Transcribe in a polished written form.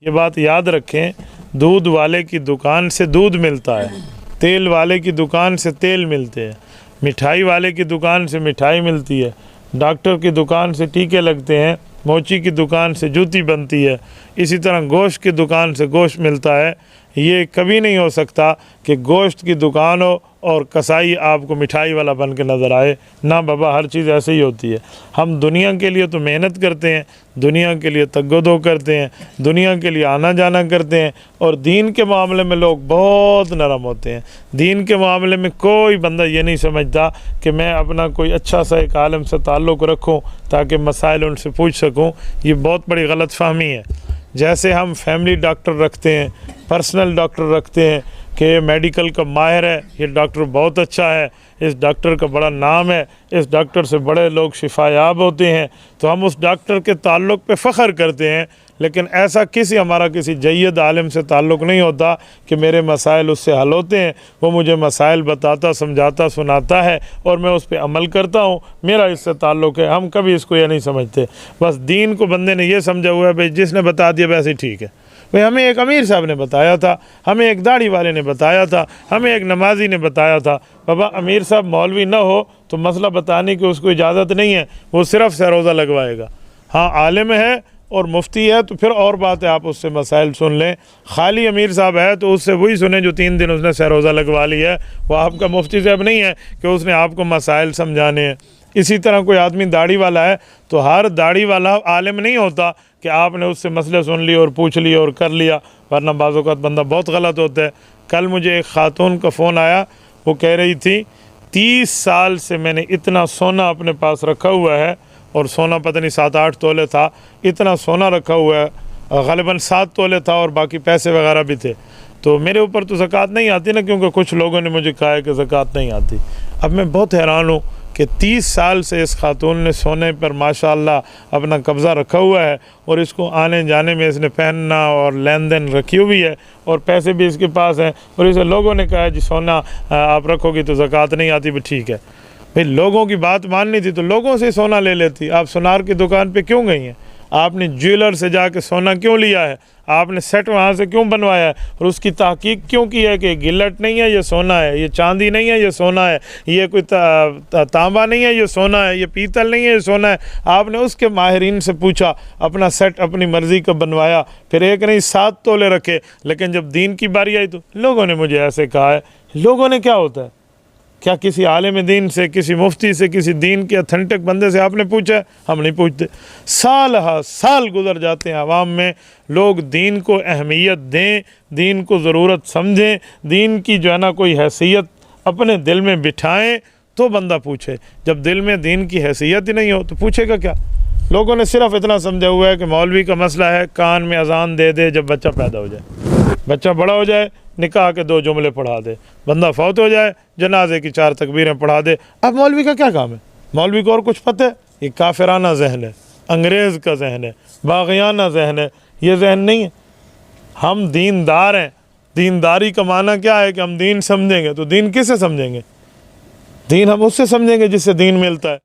ये बात याद रखें, दूध वाले की दुकान से दूध मिलता है, तेल वाले की दुकान से तेल मिलते हैं, मिठाई वाले की दुकान से मिठाई मिलती है, डॉक्टर की दुकान से टीके लगते हैं, मोची की दुकान से जूती बनती है, इसी तरह गोश्त की दुकान से गोश्त मिलता है। ये कभी नहीं हो सकता कि गोश्त की दुकान हो और कसाई आपको मिठाई वाला बन के नज़र आए। ना बाबा, हर चीज़ ऐसे ही होती है। हम दुनिया के लिए तो मेहनत करते हैं, दुनिया के लिए तग्गोदो करते हैं, दुनिया के लिए आना जाना करते हैं, और दीन के मामले में लोग बहुत नरम होते हैं। दीन के मामले में कोई बंदा ये नहीं समझता कि मैं अपना कोई अच्छा सा एक आलम से ताल्लुक़ रखूं ताकि मसाइल उनसे पूछ सकूं। ये बहुत बड़ी गलत फ़हमी है। जैसे हम फैमिली डॉक्टर रखते हैं, पर्सनल डॉक्टर रखते हैं कि ये मेडिकल का माहिर है, ये डॉक्टर बहुत अच्छा है, इस डॉक्टर का बड़ा नाम है, इस डॉक्टर से बड़े लोग शिफायाब होते हैं, तो हम उस डॉक्टर के ताल्लुक़ पे फ़ख्र करते हैं। लेकिन ऐसा हमारा किसी जय्यद आलिम से ताल्लुक़ नहीं होता कि मेरे मसाइल उससे हल होते हैं। वो मुझे मसाइल बताता, समझाता, सुनाता है और मैं उस पर अमल करता हूँ, मेरा इससे ताल्लुक़ है। हम कभी इसको ये नहीं समझते। बस दीन को बंदे ने ये समझा हुआ है भाई जिसने बता दिया वैसे ठीक है। भाई हमें एक अमीर साहब ने बताया था, हमें एक दाढ़ी वाले ने बताया था, हमें एक नमाजी ने बताया था। बाबा, अमीर साहब मौलवी ना हो तो मसला बताने की उसको इजाज़त नहीं है, वो सिर्फ़ सरोज़ा लगवाएगा। हाँ, आलिम है और मुफ्ती है तो फिर और बात है, आप उससे मसाइल सुन लें। खाली अमीर साहब है तो उससे वही सुने जो 3 दिन उसने सरोज़ा लगवा लिया है। वो आपका मुफ्ती साहब नहीं है कि उसने आपको मसाइल समझाने हैं। इसी तरह कोई आदमी दाढ़ी वाला है तो हर दाढ़ी वाला आलिम नहीं होता कि आपने उससे मसले सुन लिए और पूछ लिए और कर लिया, वरना बाज़ औक़ात बंदा बहुत गलत होता है। कल मुझे एक ख़ातून का फ़ोन आया, वो कह रही थी 30 साल से मैंने इतना सोना अपने पास रखा हुआ है, और सोना पता नहीं 7-8 तोले था, इतना सोना रखा हुआ है, ग़ालिबन 7 तोले था और बाकी पैसे वगैरह भी थे। तो मेरे ऊपर तो ज़कात नहीं आती ना, क्योंकि कुछ लोगों ने मुझे कहा है कि ज़कात नहीं आती। अब मैं बहुत हैरान हूँ कि 30 साल से इस खातून ने सोने पर माशाअल्लाह अपना कब्ज़ा रखा हुआ है, और इसको आने जाने में इसने पहनना और लेन देन रखी हुई है, और पैसे भी इसके पास हैं। और इसे लोगों ने कहा जी सोना आप रखोगी तो ज़कात नहीं आती। भी ठीक है भाई, लोगों की बात माननी थी तो लोगों से सोना ले लेती। आप सुनार की दुकान पे क्यों गई हैं? आपने ज्वेलर से जाके सोना क्यों लिया है? आपने सेट वहाँ से क्यों बनवाया है? और उसकी तहकीक क्यों की है कि गिल्लट नहीं है, ये सोना है, ये चांदी नहीं है, ये सोना है, ये कोई तांबा नहीं है, ये सोना है, ये पीतल नहीं है, ये सोना है। आपने उसके माहिरीन से पूछा, अपना सेट अपनी मर्ज़ी का बनवाया, फिर एक नहीं 7 तोले रखे। लेकिन जब दीन की बारी आई तो लोगों ने मुझे ऐसे कहा है। लोगों ने क्या होता है? क्या किसी आलिम दीन से, किसी मुफ्ती से, किसी दीन के अथेंटिक बंदे से आपने पूछा है? हम नहीं पूछते। साल हा साल गुजर जाते हैं आवाम में, लोग दीन को अहमियत दें, दीन को ज़रूरत समझें, दीन की जो है ना कोई हैसियत अपने दिल में बिठाएं तो बंदा पूछे। जब दिल में दीन की हैसियत ही नहीं हो तो पूछेगा क्या? लोगों ने सिर्फ़ इतना समझा हुआ है कि मौलवी का मसला है कान में अजान दे दे जब बच्चा पैदा हो जाए, बच्चा बड़ा हो जाए निकाह के 2 जुमले पढ़ा दे, बंदा फौत हो जाए जनाजे की 4 तकबीरें पढ़ा दे। अब मौलवी का क्या काम है? मौलवी को और कुछ पता है? ये काफिराना जहन है, अंग्रेज़ का जहन है, बाग़ियाना जहन है, ये जहन नहीं है। हम दीनदार हैं। दीनदारी का माना क्या है कि हम दीन समझेंगे। तो दीन किससे समझेंगे? दीन हम उससे समझेंगे जिससे दीन मिलता है।